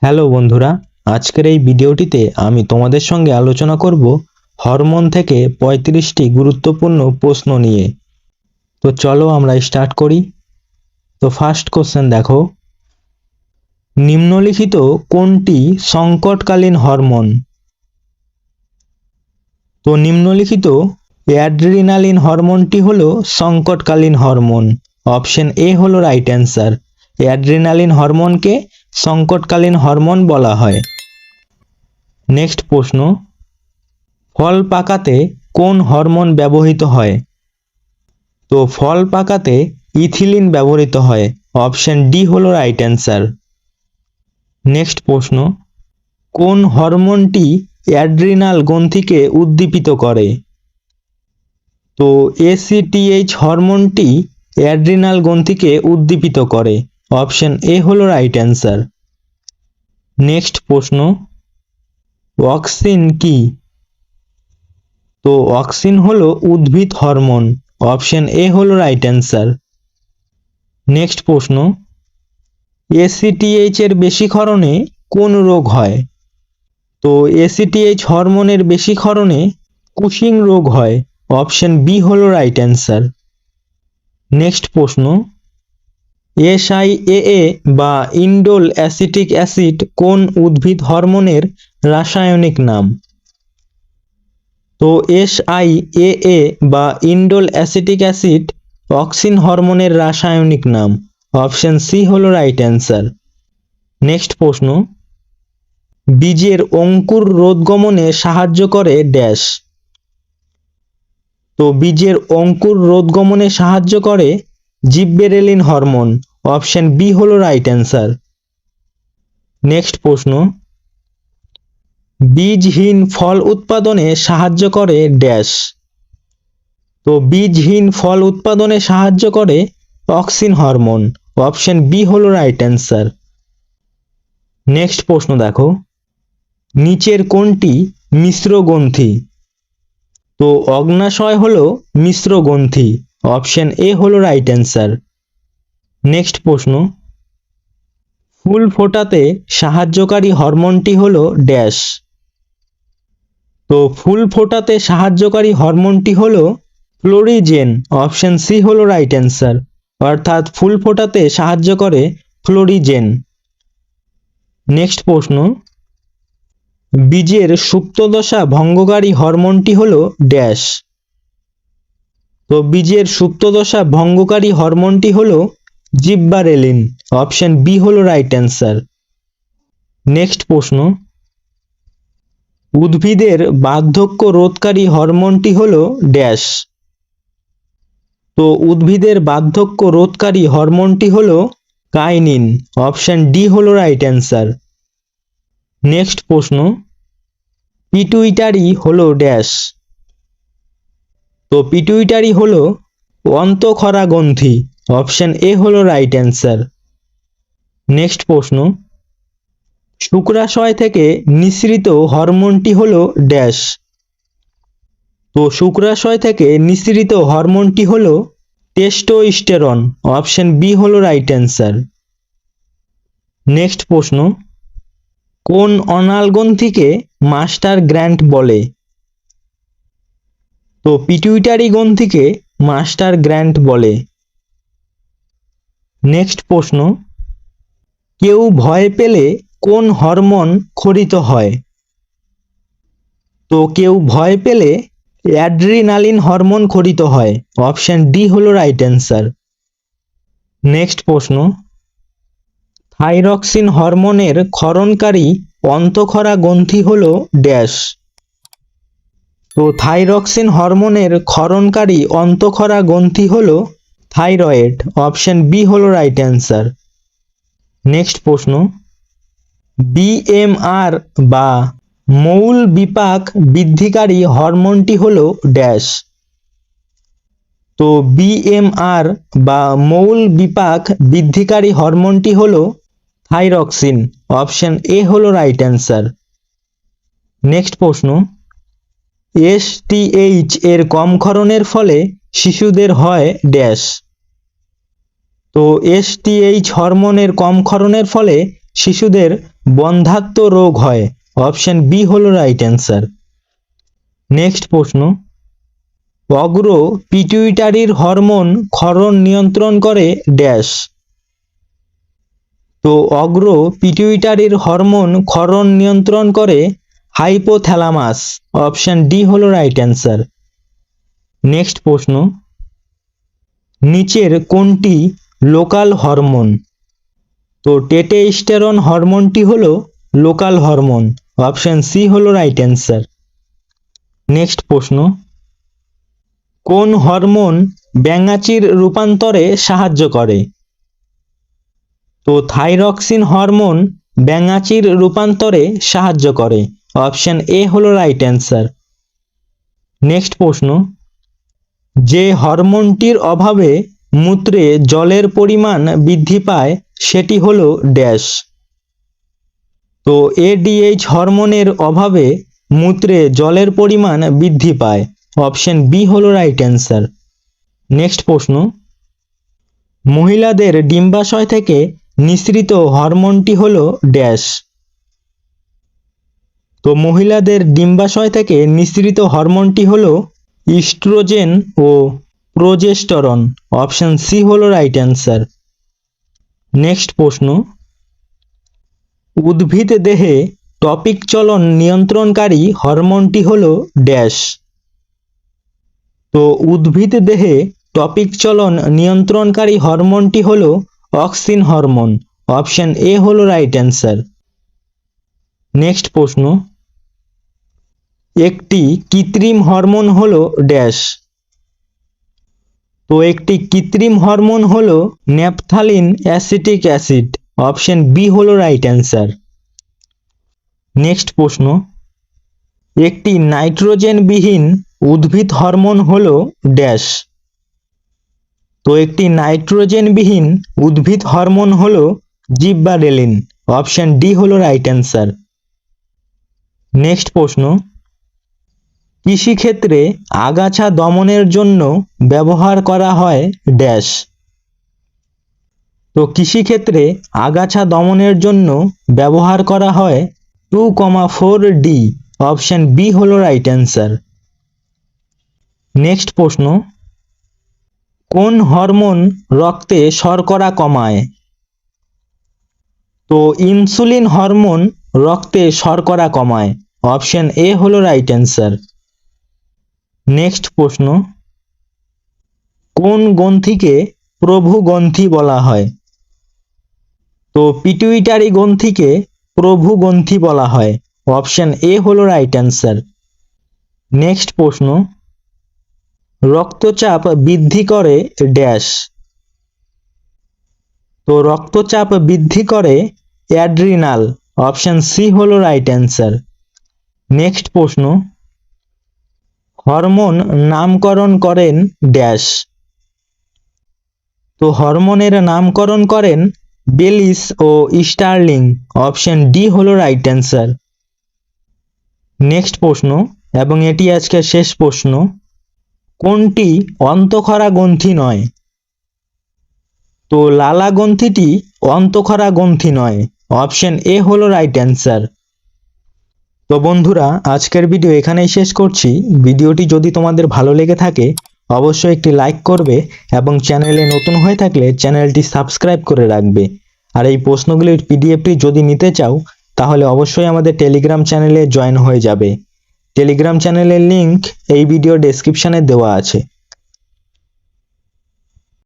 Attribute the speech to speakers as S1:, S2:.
S1: Hello বন্ধুরা, আজকের এই ভিডিওটিতে আমি তোমাদের সঙ্গে আলোচনা করব হরমোন থেকে 35টি গুরুত্বপূর্ণ প্রশ্ন নিয়ে। তো চলো আমরা স্টার্ট করি। তো ফার্স্ট কোশ্চেন দেখো, নিম্নলিখিত কোনটি সংকটকালীন হরমোন? তো নিম্নলিখিত অ্যাড্রিনালিন হরমোনটি হলো সংকটকালীন হরমোন। অপশন এ হলো রাইট অ্যান্সার। অ্যাড্রিনালিন হরমোনকে সংকটকালীন হরমোন বলা হয়। নেক্সট প্রশ্ন, ফল পাকাতে কোন হরমোন ব্যবহৃত হয়? তো ফল পাকাতে ইথিলিন ব্যবহৃত হয়। অপশন ডি হলো রাইট অ্যান্সার। নেক্সট প্রশ্ন, কোন হরমোনটি অ্যাড্রিনাল গ্রন্থিকে উদ্দীপিত করে? তো এসিটিএইচ হরমোনটি অ্যাড্রিনাল গ্রন্থিকে উদ্দীপিত করে। অপশন এ হলো রাইট অ্যান্সার। নেক্সট প্রশ্ন, অক্সিন কি? তো অক্সিন হলো উদ্ভিদ হরমোন। অপশন এ হলো রাইট অ্যান্সার। নেক্সট প্রশ্ন, এসিটিএইচ এর বেশিক্ষরণে কোন রোগ হয়? তো এসিটিএইচ হরমোনের বেশিক্ষরণে কুশিং রোগ হয়। অপশন বি হলো রাইট অ্যান্সার। নেক্সট প্রশ্ন, এসআইএএ বা ইন্ডোল অ্যাসিটিক অ্যাসিড কোন উদ্ভিদ হরমোনের রাসায়নিক নাম? তো এসআইএএ বা ইন্ডোল অ্যাসিটিক অ্যাসিড অক্সিন হরমোনের রাসায়নিক নাম। অপশন সি হলো রাইট অ্যান্সার। নেক্সট প্রশ্ন, বীজের অঙ্কুর রোধগমনে সাহায্য করে ড্যাশ? তো বীজের অঙ্কুর রোধগমনে সাহায্য করে জিববেরেলিন হরমোন। অপশন বি হলো রাইট অ্যান্সার। নেক্সট প্রশ্ন, বীজহীন ফল উৎপাদনে সাহায্য করে ড্যাশ? তো বীজহীন ফল উৎপাদনে সাহায্য করে অক্সিন হরমোন। অপশন বি হলো রাইট অ্যান্সার। নেক্সট প্রশ্ন দেখো, নিচের কোনটি মিশ্র গ্রন্থি? তো অগ্নাশয় হলো মিশ্র গ্রন্থি। অপশন এ হলো রাইট অ্যান্সার। নেক্সট প্রশ্ন, ফুল ফোটাতে সাহায্যকারী হরমোনটি হলো ড্যাশ? তো ফুল ফোটাতে সাহায্যকারী হরমোনটি হলো ফ্লোরিজেন। অপশন সি হলো রাইট অ্যান্সার। অর্থাৎ ফুল ফোটাতে সাহায্য করে ফ্লোরিজেন। নেক্সট প্রশ্ন, বীজের সুপ্তদশা ভঙ্গকারী হরমোনটি হলো ড্যাশ? তো বীজের সুপ্তদশা ভঙ্গকারী হরমোনটি হলো জিববারেলিন। অপশন বি হলো রাইট অ্যান্সার। নেক্সট প্রশ্ন, উদ্ভিদের বার্ধক্য রোধকারী হরমোনটি হলো ড্যাশ? তো উদ্ভিদের বার্ধক্য রোধকারী হরমোনটি হলো কাইনিন। অপশন ডি হলো রাইট অ্যান্সার। নেক্সট প্রশ্ন, পিটুইটারি হলো ড্যাশ? তো পিটুইটারি হলো অন্তঃক্ষরা গ্রন্থি। অপশন এ হলো রাইট অ্যান্সার। নেক্সট প্রশ্ন, শুক্রাশয় থেকে নিঃসৃত হরমোনটি হলো ড্যাশ? তো শুক্রাশয় থেকে নিঃসৃত হরমোনটি হলো টেস্টোস্টেরন। অপশন বি হলো রাইট অ্যান্সার। নেক্সট প্রশ্ন, কোন অনাল গ্রন্থিকে মাস্টার গ্ল্যান্ড বলে? তো পিটুইটারি গ্রন্থিকে মাস্টার গ্ল্যান্ড বলে। নেক্সট প্রশ্ন, কেউ ভয় পেলে কোন হরমোন ক্ষরিত হয়? তো কেউ ভয় পেলে অ্যাড্রিনালিন হরমোন ক্ষরিত হয়। অপশন ডি হলো রাইট অ্যান্সার। নেক্সট প্রশ্ন, থাইরক্সিন হরমোনের ক্ষরণকারী অন্তঃক্ষরা গ্রন্থি হলো ড্যাশ? তো থাইরক্সিন হরমোনের ক্ষরণকারী অন্তঃক্ষরা গ্রন্থি হলো থাইরয়েড। অপশন বি হলো রাইট অ্যান্সার। নেক্সট প্রশ্ন, বিএমআর বা মৌল বিপাক বৃদ্ধিকারী হরমোনটি হলো ড্যাশ? তো বিএমআর বা মৌল বিপাক বৃদ্ধিকারী হরমোনটি হলো থাইরক্সিন। অপশন এ হলো রাইট অ্যান্সার। নেক্সট প্রশ্ন, এসটিএইচ এর কম ক্ষরণের ফলে শিশুদের হয় ড্যাশ? তো এসটিএইচ হরমোনের কম ক্ষরণের ফলে শিশুদের বন্ধ্যাত্ব রোগ হয়? অপশন বি হলো রাইট অ্যান্সার। নেক্সট প্রশ্ন, অগ্র পিটুইটারির হরমোন ক্ষরণ নিয়ন্ত্রণ করে ড্যাশ? তো অগ্র পিটুইটারির হরমোন ক্ষরণ নিয়ন্ত্রণ করে হাইপোথ্যালামাস। অপশন ডি হলো রাইট অ্যান্সার। নেক্সট প্রশ্ন, নিচের কোনটি লোকাল হরমোন? তো টেস্টোস্টেরন হরমোনটি হলো লোকাল হরমোন। অপশন সি হলো রাইট অ্যান্সার। নেক্সট প্রশ্ন, কোন হরমোন ব্যাঙাচির রূপান্তরে সাহায্য করে? তো থাইরক্সিন হরমোন ব্যাঙাচির রূপান্তরে সাহায্য করে। অপশন এ হলো রাইট অ্যান্সার। নেক্সট প্রশ্ন, যে হরমোনটির অভাবে মূত্রে জলের পরিমাণ বৃদ্ধি পায় সেটি হলো ড্যাশ? তো এডিএইচ হরমোনের অভাবে মূত্রে জলের পরিমাণ বৃদ্ধি পায়। অপশন বি হলো রাইট অ্যান্সার। নেক্সট প্রশ্ন, মহিলাদের ডিম্বাশয় থেকে নিঃসৃত হরমোনটি হলো ড্যাশ? তো মহিলাদের ডিম্বাশয় থেকে নিঃসৃত হরমোনটি হলো ইস্ট্রোজেন ও প্রোজেস্টেরন। অপশন সি হলো রাইট অ্যান্সার। নেক্সট প্রশ্ন, উদ্ভিদ দেহে টপিক চলন নিয়ন্ত্রণকারী হরমোনটি হলো ড্যাশ? তো উদ্ভিদ দেহে টপিক চলন নিয়ন্ত্রণকারী হরমোনটি হলো অক্সিন হরমোন। অপশন এ হলো রাইট অ্যান্সার। নেক্সট প্রশ্ন, একটি কৃত্রিম হরমোন হলো ড্যাশ? তো একটি কৃত্রিম হরমোন হলো naphthalene acetic acid. Option B হলো রাইট অ্যান্সার। নেক্সট প্রশ্ন, একটি নাইট্রোজেনবিহীন উদ্ভিদ হরমোন হলো ড্যাশ? তো একটি নাইট্রোজেনবিহীন উদ্ভিদ হরমোন হলো জিব্বারেলিন। অপশন ডি হলো রাইট অ্যান্সার। নেক্সট প্রশ্ন, কৃষিক্ষেত্রে আগাছা দমনের জন্য ব্যবহার করা হয় ড্যাশ? তো কৃষিক্ষেত্রে আগাছা দমনের জন্য ব্যবহার করা হয় 2,4-D। অপশন বি হলো রাইট অ্যান্সার। নেক্সট প্রশ্ন, কোন হরমোন রক্তে শর্করা কমায়? তো ইনসুলিন হরমোন রক্তে শর্করা কমায়। অপশন এ হলো রাইট অ্যান্সার। নেক্সট প্রশ্ন, কোন গ্রন্থিকে প্রভু গ্রন্থি বলা হয়? তো পিটুইটারি গ্রন্থিকে প্রভু গ্রন্থি বলা হয়। অপশন এ হলো রাইট অ্যান্সার। নেক্সট প্রশ্ন, রক্তচাপ বৃদ্ধি করে ড্যাশ? তো রক্তচাপ বৃদ্ধি করে অ্যাড্রিনাল। অপশন সি হলো রাইট অ্যান্সার। নেক্সট প্রশ্ন, হরমোন নামকরণ করেন ড্যাশ? তো হরমোনের নামকরণ করেন বেলিস ও স্টার্লিং। অপশন ডি হলো রাইট অ্যান্সার। নেক্সট প্রশ্ন, এবং এটি আজকের শেষ প্রশ্ন, কোনটি অন্তঃক্ষরা গ্রন্থি নয়? তো লালা গ্রন্থিটি অন্তঃক্ষরা গ্রন্থি নয়। অপশন এ হলো রাইট অ্যান্সার। তো বন্ধুরা, আজকের ভিডিও এখানেই শেষ করছি। ভিডিওটি যদি তোমাদের ভালো লেগে থাকে অবশ্যই একটি লাইক করবে এবং চ্যানেলে নতুন হয়ে থাকলে চ্যানেলটি সাবস্ক্রাইব করে রাখবে। আর এই প্রশ্নগুলির পিডিএফটি যদি নিতে চাও তাহলে অবশ্যই আমাদের টেলিগ্রাম চ্যানেলে জয়েন হয়ে যাবে। টেলিগ্রাম চ্যানেলের লিংক এই ভিডিও ডেসক্রিপশনে দেওয়া আছে।